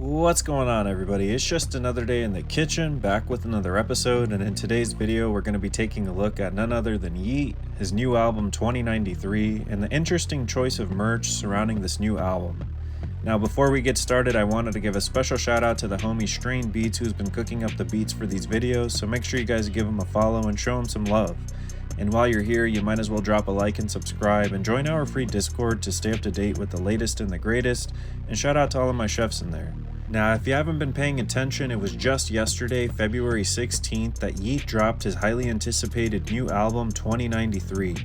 What's going on, everybody? It's just another day in the kitchen, back with another episode, and in today's video we're going to be taking a look at none other than Yeat, his new album 2093, and the interesting choice of merch surrounding this new album. Now before we get started, I wanted to give a special shout out to the homie Strain Beats who's been cooking up the beats for these videos, so make sure you guys give him a follow and show him some love. And while you're here, you might as well drop a like and subscribe and join our free Discord to stay up to date with the latest and the greatest, and shout out to all of my chefs in there. Now, if you haven't been paying attention, it was just yesterday, February 16th, that Yeat dropped his highly anticipated new album 2093.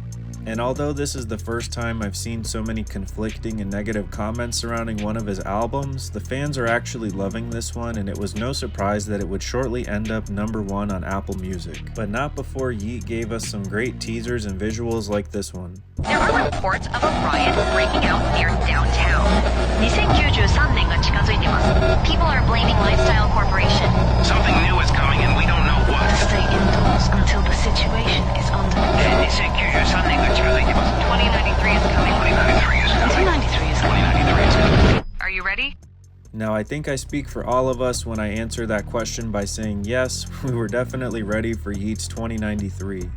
And although this is the first time I've seen so many conflicting and negative comments surrounding one of his albums, the fans are actually loving this one, and it was no surprise that it would shortly end up #1 on Apple Music. But not before Yeat gave us some great teasers and visuals like this one. There are reports of a riot breaking out near downtown. 2093年が近づいてます。People are blaming Lifestyle Corporation. Something new is coming and we don't know what. Stay indoors until the situation is under control. 2093年が近づいてます。2093 is coming. 2093 is coming. 2093 is coming. 2093 is coming. Are you ready? Now, I think I speak for all of us when I answer that question by saying yes, we were definitely ready for Yeat's 2093.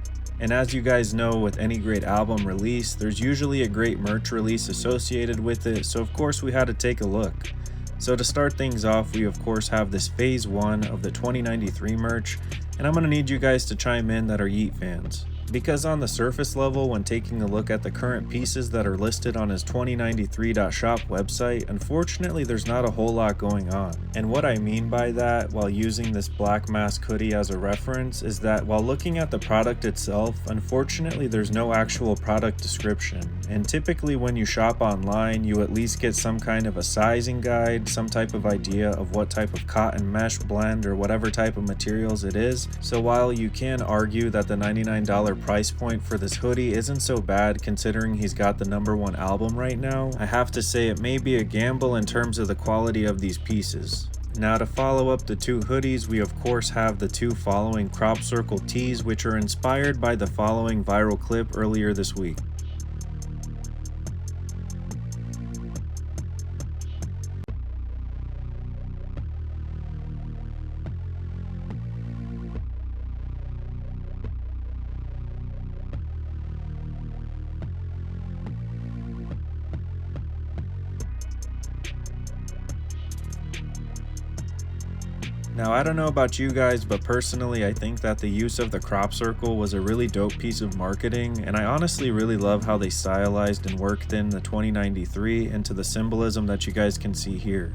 And as you guys know, with any great album release, there's usually a great merch release associated with it, so of course we had to take a look. So to start things off, we of course have this phase 1 of the 2093 merch, and I'm going to need you guys to chime in that are Yeat fans. Because on the surface level, when taking a look at the current pieces that are listed on his 2093.shop website, unfortunately there's not a whole lot going on. And what I mean by that, while using this black mask hoodie as a reference, is that while looking at the product itself, unfortunately there's no actual product description. And typically when you shop online, you at least get some kind of a sizing guide, some type of idea of what type of cotton mesh blend or whatever type of materials it is. So while you can argue that the $99 price point for this hoodie isn't so bad considering he's got the #1 album right now, I have to say it may be a gamble in terms of the quality of these pieces. Now, to follow up the two hoodies, we of course have the two following crop circle tees, which are inspired by the following viral clip earlier this week. Now, I don't know about you guys, but personally I think that the use of the crop circle was a really dope piece of marketing, and I honestly really love how they stylized and worked in the 2093 into the symbolism that you guys can see here.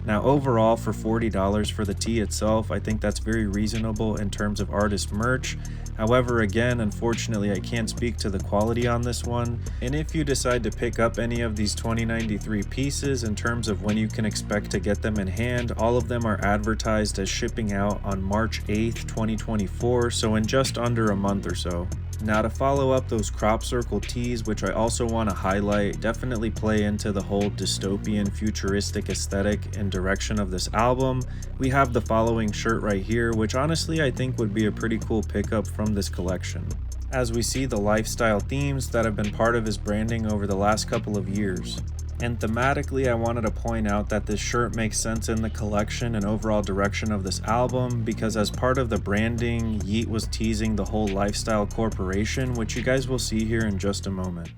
Now overall, for $40 for the tee itself, I think that's very reasonable in terms of artist merch. However, again, unfortunately I can't speak to the quality on this one, and if you decide to pick up any of these 2093 pieces in terms of when you can expect to get them in hand, all of them are advertised as shipping out on March 8th, 2024, so in just under a month or so. Now, to follow up those crop circle tees, which I also want to highlight, definitely play into the whole dystopian futuristic aesthetic and direction of this album, we have the following shirt right here, which honestly I think would be a pretty cool pickup from this collection, as we see the lifestyle themes that have been part of his branding over the last couple of years. And thematically, I wanted to point out that this shirt makes sense in the collection and overall direction of this album, because as part of the branding, Yeat was teasing the whole Lifestyle Corporation, which you guys will see here in just a moment.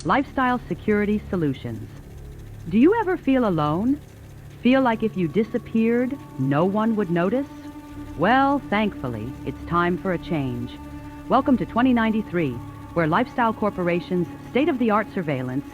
Lifestyle Security Solutions. Do you ever feel alone? Feel like if you disappeared, no one would notice? Well, thankfully, it's time for a change. Welcome to 2093, where Lifestyle Corporation's state-of-the-art surveillance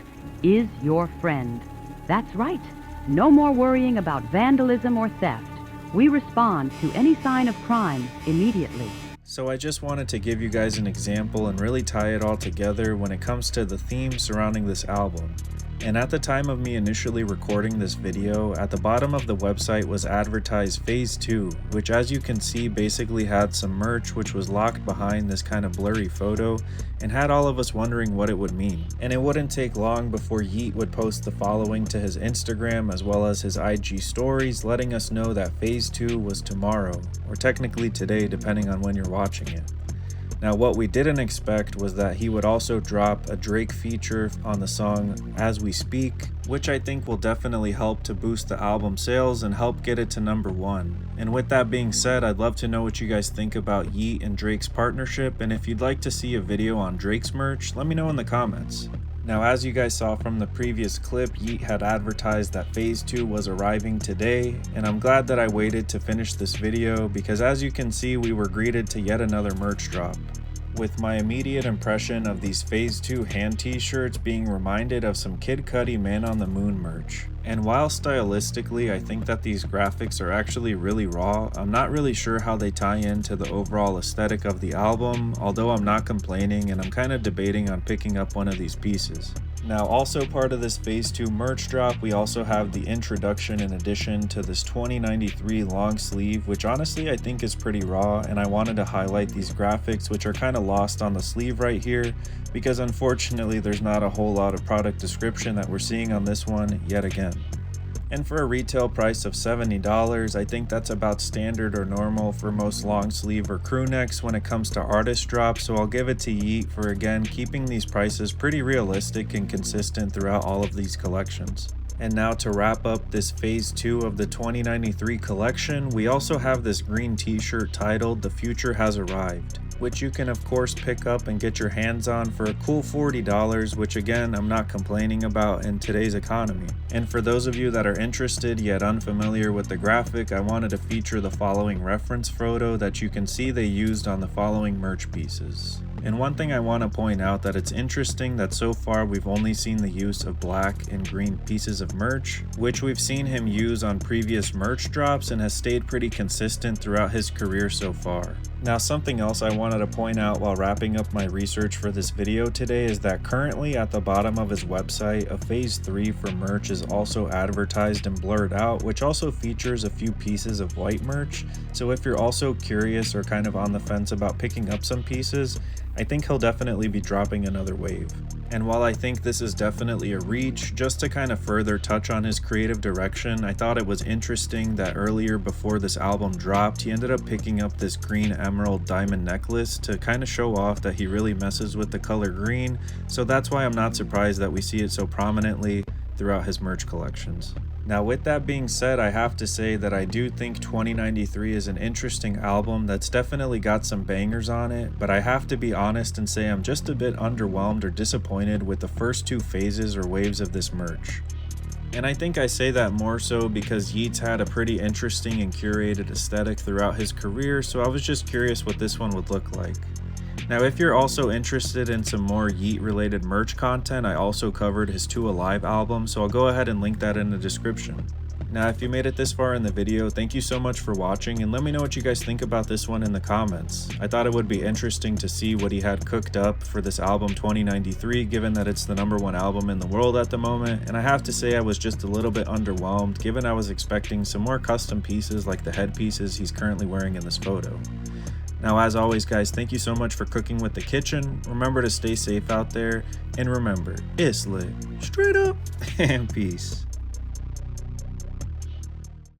is your friend. That's right. No more worrying about vandalism or theft. We respond to any sign of crime immediately. So I just wanted to give you guys an example and really tie it all together when it comes to the theme surrounding this album. And at the time of me initially recording this video, at the bottom of the website was advertised phase 2, which as you can see basically had some merch which was locked behind this kind of blurry photo and had all of us wondering what it would mean. And it wouldn't take long before Yeat would post the following to his Instagram as well as his IG stories, letting us know that phase 2 was tomorrow, or technically today depending on when you're watching it. Now, what we didn't expect was that he would also drop a Drake feature on the song As We Speak, which I think will definitely help to boost the album sales and help get it to #1. And with that being said, I'd love to know what you guys think about Yeat and Drake's partnership, and if you'd like to see a video on Drake's merch, let me know in the comments. Now, as you guys saw from the previous clip, Yeat had advertised that Phase 2 was arriving today, and I'm glad that I waited to finish this video because as you can see, we were greeted to yet another merch drop. With my immediate impression of these Phase 2 hand t-shirts being reminded of some Kid Cudi Man on the Moon merch. And while stylistically I think that these graphics are actually really raw, I'm not really sure how they tie into the overall aesthetic of the album, although I'm not complaining and I'm kind of debating on picking up one of these pieces. Now, also part of this Phase 2 merch drop, we also have the introduction in addition to this 2093 long sleeve, which honestly I think is pretty raw, and I wanted to highlight these graphics which are kind of lost on the sleeve right here because unfortunately there's not a whole lot of product description that we're seeing on this one yet again. And for a retail price of $70, I think that's about standard or normal for most long sleeve or crew necks when it comes to artist drops, so I'll give it to Yeat for again keeping these prices pretty realistic and consistent throughout all of these collections. And now to wrap up this Phase 2 of the 2093 collection, we also have this green t-shirt titled The Future Has Arrived, which you can of course pick up and get your hands on for a cool $40, which again I'm not complaining about in today's economy. And for those of you that are interested yet unfamiliar with the graphic, I wanted to feature the following reference photo that you can see they used on the following merch pieces. And one thing I want to point out that it's interesting that so far we've only seen the use of black and green pieces of merch, which we've seen him use on previous merch drops and has stayed pretty consistent throughout his career so far. Now, something else I wanted to point out while wrapping up my research for this video today is that currently at the bottom of his website, a Phase 3 for merch is also advertised and blurred out, which also features a few pieces of white merch. So if you're also curious or kind of on the fence about picking up some pieces, I think he'll definitely be dropping another wave. And while I think this is definitely a reach, just to kind of further touch on his creative direction, I thought it was interesting that earlier before this album dropped, he ended up picking up this green emerald diamond necklace to kind of show off that he really messes with the color green, so that's why I'm not surprised that we see it so prominently throughout his merch collections. Now, with that being said, I have to say that I do think 2093 is an interesting album that's definitely got some bangers on it, but I have to be honest and say I'm just a bit underwhelmed or disappointed with the first 2 phases or waves of this merch. And I think I say that more so because Yeat's had a pretty interesting and curated aesthetic throughout his career, so I was just curious what this one would look like. Now, if you're also interested in some more Yeat related merch content, I also covered his 2 Alive album, so I'll go ahead and link that in the description. Now, if you made it this far in the video, thank you so much for watching, and let me know what you guys think about this one in the comments. I thought it would be interesting to see what he had cooked up for this album 2093, given that it's the #1 album in the world at the moment, and I have to say I was just a little bit underwhelmed, given I was expecting some more custom pieces like the headpieces he's currently wearing in this photo. Now, as always, guys, thank you so much for cooking with the kitchen. Remember to stay safe out there, and remember, it's lit, straight up, and peace.